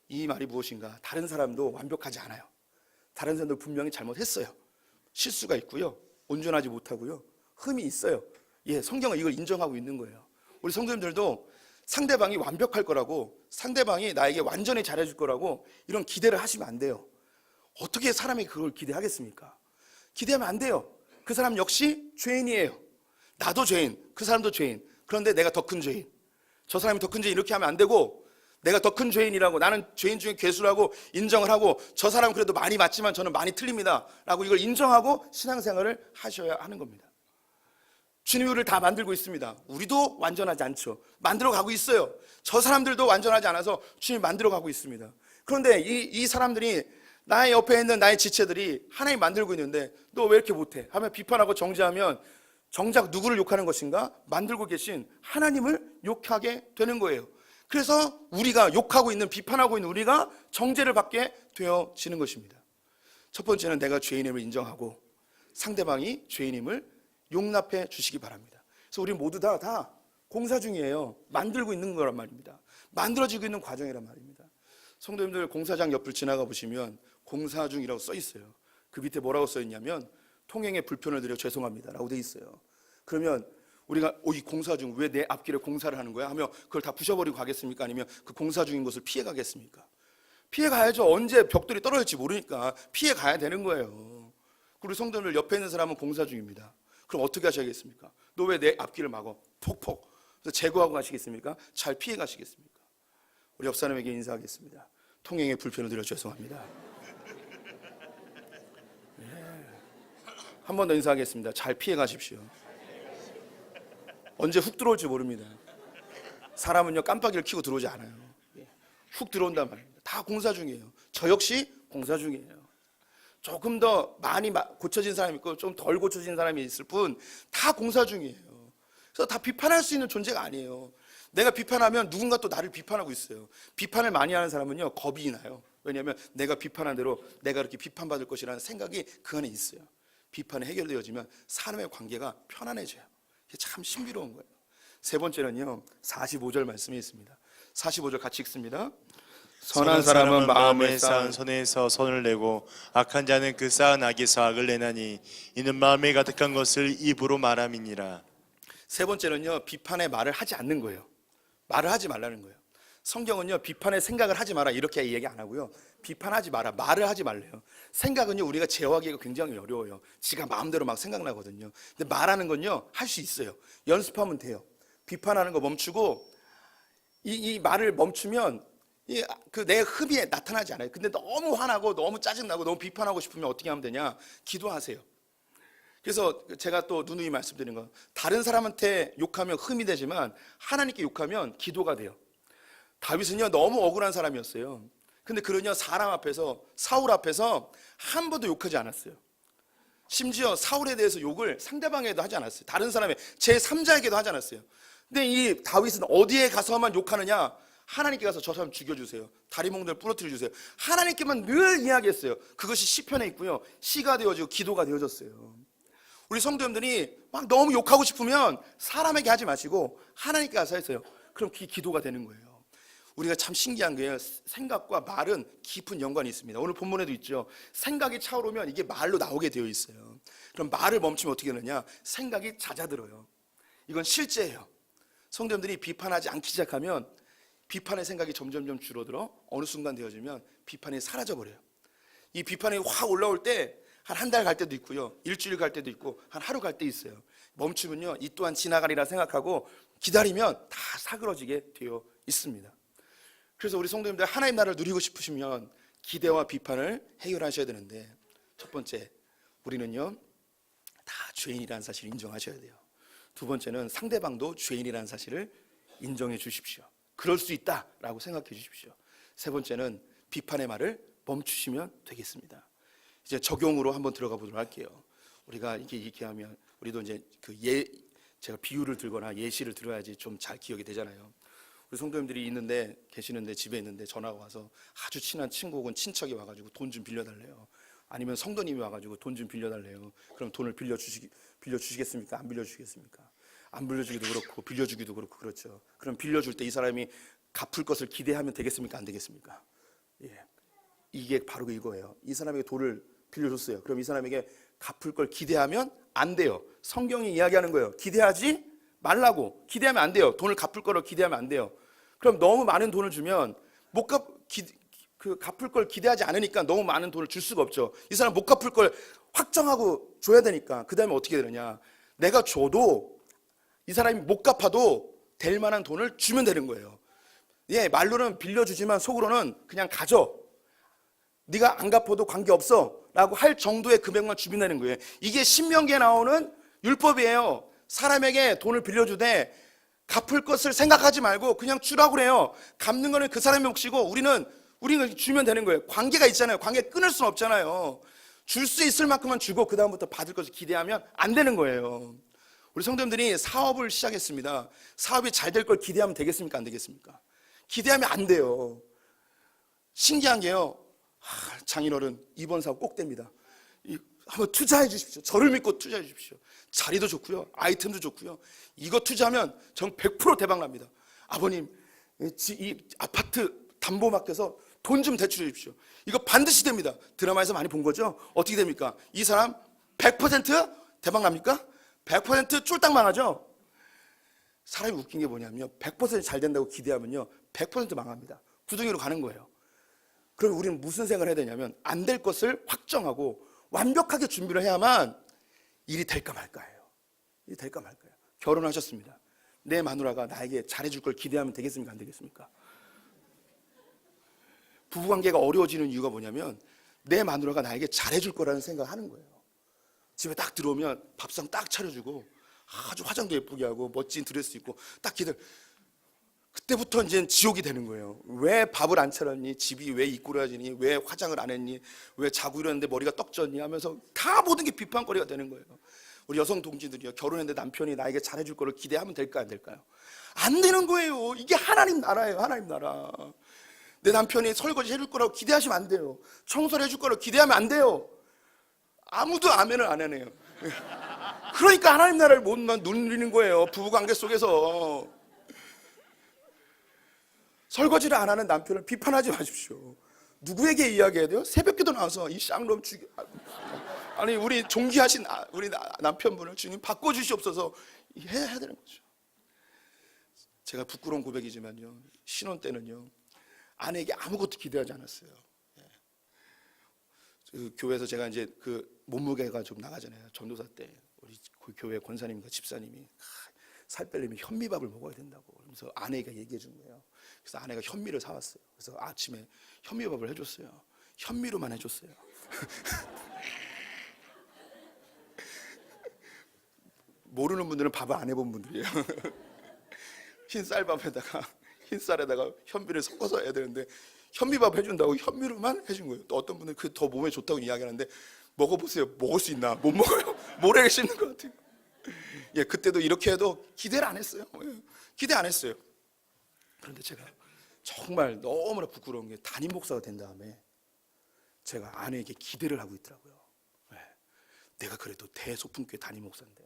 이 말이 무엇인가? 다른 사람도 완벽하지 않아요. 다른 사람도 분명히 잘못했어요. 실수가 있고요. 온전하지 못하고요. 흠이 있어요. 예, 성경은 이걸 인정하고 있는 거예요. 우리 성도님들도 상대방이 완벽할 거라고, 상대방이 나에게 완전히 잘해줄 거라고 이런 기대를 하시면 안 돼요. 어떻게 사람이 그걸 기대하겠습니까? 기대하면 안 돼요. 그 사람 역시 죄인이에요. 나도 죄인, 그 사람도 죄인. 그런데 내가 더 큰 죄인, 저 사람이 더 큰 죄인, 이렇게 하면 안 되고, 내가 더 큰 죄인이라고, 나는 죄인 중에 괴수라고 인정을 하고, 저 사람은 그래도 많이 맞지만 저는 많이 틀립니다 라고 이걸 인정하고 신앙생활을 하셔야 하는 겁니다. 주님이 우리를 다 만들고 있습니다. 우리도 완전하지 않죠. 만들어 가고 있어요. 저 사람들도 완전하지 않아서 주님이 만들어 가고 있습니다. 그런데 이 사람들이, 나의 옆에 있는 나의 지체들이 하나님 만들고 있는데 너 왜 이렇게 못해? 하면 비판하고 정죄하면 정작 누구를 욕하는 것인가? 만들고 계신 하나님을 욕하게 되는 거예요. 그래서 우리가 욕하고 있는, 비판하고 있는 우리가 정죄를 받게 되어지는 것입니다. 첫 번째는 내가 죄인임을 인정하고 상대방이 죄인임을 용납해 주시기 바랍니다. 그래서 우리 모두 다 공사 중이에요. 만들고 있는 거란 말입니다. 만들어지고 있는 과정이란 말입니다. 성도님들, 공사장 옆을 지나가 보시면 공사 중이라고 써 있어요. 그 밑에 뭐라고 써 있냐면 통행에 불편을 드려 죄송합니다 라고 돼 있어요. 그러면 우리가 이 공사 중 왜 내 앞길에 공사를 하는 거야 하며 그걸 다 부셔버리고 가겠습니까? 아니면 그 공사 중인 곳을 피해 가겠습니까? 피해 가야죠. 언제 벽돌이 떨어질지 모르니까 피해 가야 되는 거예요. 우리 성도들, 옆에 있는 사람은 공사 중입니다. 그럼 어떻게 하셔야겠습니까? 너 왜 내 앞길을 막어? 폭폭. 그래서 제거하고 가시겠습니까? 잘 피해 가시겠습니까? 우리 옆 사람에게 인사하겠습니다. 통행에 불편을 드려 죄송합니다. 한 번 더 인사하겠습니다. 잘 피해 가십시오. 언제 훅 들어올지 모릅니다. 사람은요, 깜빡이를 켜고 들어오지 않아요. 훅 들어온단 말입니다. 다 공사 중이에요. 저 역시 공사 중이에요. 조금 더 많이 고쳐진 사람이 있고 좀 덜 고쳐진 사람이 있을 뿐 다 공사 중이에요. 그래서 다 비판할 수 있는 존재가 아니에요. 내가 비판하면 누군가 또 나를 비판하고 있어요. 비판을 많이 하는 사람은요, 겁이 나요. 왜냐하면 내가 비판한 대로 내가 이렇게 비판받을 것이라는 생각이 그 안에 있어요. 비판이 해결되어지면 사람의 관계가 편안해져요. 이게 참 신비로운 거예요. 세 번째는요, 45절 말씀이 있습니다. 45절 같이 읽습니다. 선한 사람은 마음에 쌓은 선에서 선을 내고 악한 자는 그 쌓은 악에서 악을 내나니 이는 마음에 가득한 것을 입으로 말함이니라. 세 번째는요, 비판의 말을 하지 않는 거예요. 말을 하지 말라는 거예요. 성경은요, 비판의 생각을 하지 마라 이렇게 얘기 안 하고요, 비판하지 마라, 말을 하지 말래요. 생각은요, 우리가 제어하기가 굉장히 어려워요. 지가 마음대로 막 생각나거든요. 근데 말하는 건요, 할 수 있어요. 연습하면 돼요. 비판하는 거 멈추고 이 말을 멈추면 내 흠이 나타나지 않아요. 근데 너무 화나고 너무 짜증나고 너무 비판하고 싶으면 어떻게 하면 되냐? 기도하세요. 그래서 제가 또 누누이 말씀드린 건, 다른 사람한테 욕하면 흠이 되지만 하나님께 욕하면 기도가 돼요. 다윗은요, 너무 억울한 사람이었어요. 근데 그러냐, 사람 앞에서, 사울 앞에서 한 번도 욕하지 않았어요. 심지어 사울에 대해서 욕을 상대방에도 하지 않았어요. 다른 사람의 제3자에게도 하지 않았어요. 근데 이 다윗은 어디에 가서만 욕하느냐? 하나님께 가서 저 사람 죽여주세요, 다리 몽둥이를 부러뜨려 주세요, 하나님께만 늘 이야기했어요. 그것이 시편에 있고요, 시가 되어지고 기도가 되어졌어요. 우리 성도님들이 막 너무 욕하고 싶으면 사람에게 하지 마시고 하나님께 가서 했어요. 그럼 그게 기도가 되는 거예요. 우리가 참 신기한 게요, 생각과 말은 깊은 연관이 있습니다. 오늘 본문에도 있죠. 생각이 차오르면 이게 말로 나오게 되어 있어요. 그럼 말을 멈추면 어떻게 되느냐? 생각이 잦아들어요. 이건 실제예요. 성도님들이 비판하지 않기 시작하면 비판의 생각이 점점점 줄어들어 어느 순간 되어지면 비판이 사라져버려요. 이 비판이 확 올라올 때 한 달 갈 때도 있고요, 일주일 갈 때도 있고 한 하루 갈 때 있어요. 멈추면요, 이 또한 지나가리라 생각하고 기다리면 다 사그러지게 되어 있습니다. 그래서 우리 성도님들, 하나님 나라를 누리고 싶으시면 기대와 비판을 해결하셔야 되는데, 첫 번째, 우리는요 다 죄인이라는 사실을 인정하셔야 돼요. 두 번째는 상대방도 죄인이라는 사실을 인정해 주십시오. 그럴 수 있다라고 생각해 주십시오. 세 번째는 비판의 말을 멈추시면 되겠습니다. 이제 적용으로 한번 들어가 보도록 할게요. 우리가 이렇게 하면 우리도 이제 제가 비유를 들거나 예시를 들어야지 좀 잘 기억이 되잖아요. 우리 성도님들이 계시는데 집에 있는데 전화가 와서 아주 친한 친구 혹은 친척이 와가지고 돈 좀 빌려달래요. 아니면 성도님이 와가지고 돈 좀 빌려달래요. 그럼 돈을 빌려주시겠습니까? 안 빌려주시겠습니까? 안 빌려주기도 그렇고 빌려주기도 그렇고, 그렇죠. 그럼 빌려줄 때 이 사람이 갚을 것을 기대하면 되겠습니까? 안 되겠습니까? 예, 이게 바로 이거예요. 이 사람에게 돈을 빌려줬어요. 그럼 이 사람에게 갚을 걸 기대하면 안 돼요. 성경이 이야기하는 거예요. 기대하지 말라고. 기대하면 안 돼요. 돈을 갚을 거를 기대하면 안 돼요. 그럼 너무 많은 돈을 주면 갚을 걸 기대하지 않으니까 너무 많은 돈을 줄 수가 없죠. 이 사람 못 갚을 걸 확정하고 줘야 되니까 그 다음에 어떻게 되느냐, 내가 줘도 이 사람이 못 갚아도 될 만한 돈을 주면 되는 거예요. 예, 말로는 빌려주지만 속으로는 그냥 가져, 네가 안 갚아도 관계없어 라고 할 정도의 금액만 주면 되는 거예요. 이게 신명기에 나오는 율법이에요. 사람에게 돈을 빌려주되 갚을 것을 생각하지 말고 그냥 주라고 그래요. 갚는 거는 그 사람의 몫이고 우리는 주면 되는 거예요. 관계가 있잖아요. 관계 끊을 수는 없잖아요. 줄 수 있을 만큼만 주고 그 다음부터 받을 것을 기대하면 안 되는 거예요. 우리 성도님들이 사업을 시작했습니다. 사업이 잘 될 걸 기대하면 되겠습니까? 안 되겠습니까? 기대하면 안 돼요. 신기한 게요, 장인어른 이번 사업 꼭 됩니다. 한번 투자해 주십시오. 저를 믿고 투자해 주십시오. 자리도 좋고요, 아이템도 좋고요. 이거 투자하면 정 100% 대박 납니다. 아버님, 이 아파트 담보 맡겨서 돈 좀 대출해 주십시오. 이거 반드시 됩니다. 드라마에서 많이 본 거죠? 어떻게 됩니까? 이 사람 100% 대박 납니까? 100% 쫄딱 망하죠? 사람이 웃긴 게 뭐냐면요, 100% 잘 된다고 기대하면요 100% 망합니다. 구덩이로 가는 거예요. 그럼 우리는 무슨 생각을 해야 되냐면, 안 될 것을 확정하고 완벽하게 준비를 해야만 일이 될까 말까예요. 일이 될까 말까요. 결혼하셨습니다. 내 마누라가 나에게 잘해줄 걸 기대하면 되겠습니까? 안 되겠습니까? 부부관계가 어려워지는 이유가 뭐냐면, 내 마누라가 나에게 잘해줄 거라는 생각을 하는 거예요. 집에 딱 들어오면 밥상 딱 차려주고 아주 화장도 예쁘게 하고 멋진 드레스 입고 딱 그때부터 이제 지옥이 되는 거예요. 왜 밥을 안 차렸니? 집이 왜 이꼬라지니? 왜 화장을 안 했니? 왜 자고 일어났는데 머리가 떡졌니? 하면서 다 모든 게 비판거리가 되는 거예요. 우리 여성 동지들이요, 결혼했는데 남편이 나에게 잘해줄 거를 기대하면 될까 안 될까요? 안 되는 거예요. 이게 하나님 나라예요. 하나님 나라. 내 남편이 설거지 해줄 거라고 기대하시면 안 돼요. 청소를 해줄 거라고 기대하면 안 돼요. 아무도 아멘을 안 하네요. 그러니까 하나님 나라를 못 누리는 거예요. 부부관계 속에서. 설거지를 안 하는 남편을 비판하지 마십시오. 누구에게 이야기해야 돼요? 새벽기도 나와서 이 쌍놈 아니 우리 존귀하신 우리 남편분을 주님 바꿔주시옵소서 해야 되는 거죠. 제가 부끄러운 고백이지만요, 신혼 때는요 아내에게 아무것도 기대하지 않았어요. 그 교회에서 제가 이제 그 몸무게가 좀 나가잖아요. 전도사 때 우리 그 교회 권사님과 집사님이 살 빼려면 현미밥을 먹어야 된다고 그러면서 아내가 얘기해 준 거예요. 그래서 아내가 현미를 사왔어요. 그래서 아침에 현미밥을 해줬어요. 현미로만 해줬어요. 모르는 분들은 밥을 안 해본 분들이에요. 흰 쌀밥에다가 흰 쌀에다가 현미를 섞어서 해야 되는데 현미밥 해준다고 현미로만 해준 거예요. 또 어떤 분은 그 더 몸에 좋다고 이야기하는데 먹어보세요. 먹을 수 있나? 못 먹어요. 모래가 씹는 것 같아요. 예, 그때도 이렇게 해도 기대를 안 했어요. 기대 안 했어요. 그런데 제가 정말 너무나 부끄러운 게, 담임 목사가 된 다음에 제가 아내에게 기대를 하고 있더라고요. 네. 내가 그래도 대소품교회 담임 목사인데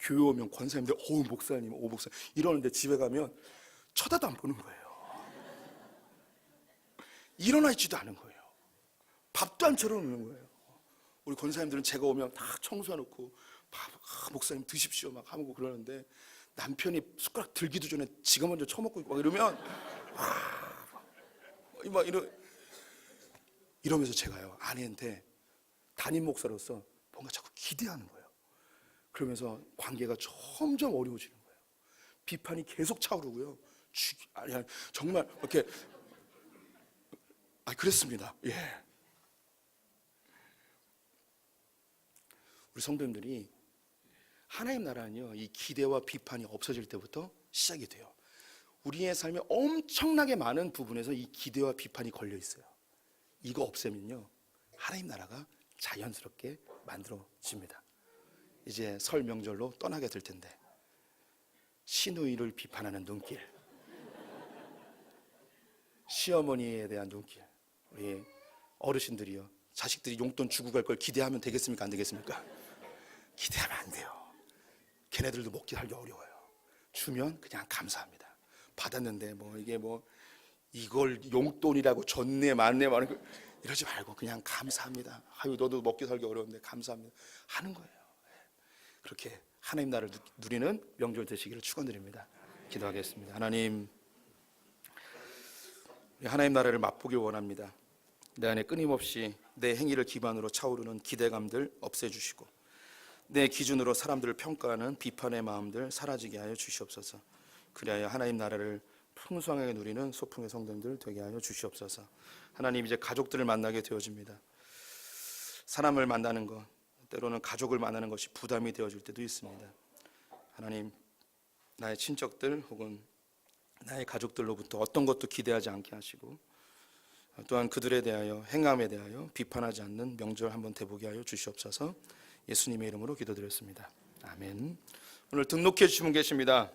교회 오면 권사님들 목사님, 목사님 이러는데 집에 가면 쳐다도 안 보는 거예요. 일어나 있지도 않은 거예요. 밥도 안 차려놓는 거예요. 우리 권사님들은 제가 오면 다 청소해놓고 목사님 드십시오 막 하고 그러는데, 남편이 숟가락 들기도 전에 지가 먼저 처먹고 막 이러면 이러면서 제가요 아내한테 담임 목사로서 뭔가 자꾸 기대하는 거예요. 그러면서 관계가 점점 어려워지는 거예요. 비판이 계속 차오르고요. 아니 정말 이렇게 그랬습니다. 예. 우리 성도님들이 하나님 나라는요, 이 기대와 비판이 없어질 때부터 시작이 돼요. 우리의 삶에 엄청나게 많은 부분에서 이 기대와 비판이 걸려 있어요. 이거 없애면요 하나님 나라가 자연스럽게 만들어집니다. 이제 설 명절로 떠나게 될 텐데, 시누이를 비판하는 눈길, 시어머니에 대한 눈길, 우리 어르신들이요 자식들이 용돈 주고 갈 걸 기대하면 되겠습니까? 안 되겠습니까? 기대하면 안 돼요. 걔네들도 먹기 살기 어려워요. 주면 그냥 감사합니다. 받았는데 이게 이걸 용돈이라고 줬네 맞네 말은 이러지 말고 그냥 감사합니다. 아유 너도 먹기 살기 어려운데 감사합니다 하는 거예요. 그렇게 하나님 나라를 누리는 명절 되시기를 축원드립니다. 기도하겠습니다. 하나님, 하나님 나라를 맛보길 원합니다. 내 안에 끊임없이 내 행위를 기반으로 차오르는 기대감들 없애주시고 내 기준으로 사람들을 평가하는 비판의 마음들 사라지게 하여 주시옵소서. 그리하여 하나님 나라를 풍성하게 누리는 소풍의 성도들 되게 하여 주시옵소서. 하나님, 이제 가족들을 만나게 되어집니다. 사람을 만나는 것, 때로는 가족을 만나는 것이 부담이 되어질 때도 있습니다. 하나님, 나의 친척들 혹은 나의 가족들로부터 어떤 것도 기대하지 않게 하시고 또한 그들에 대하여 행함에 대하여 비판하지 않는 명절 한번 되보게 하여 주시옵소서. 예수님의 이름으로 기도드렸습니다. 아멘. 오늘 등록해 주신 분 계십니다.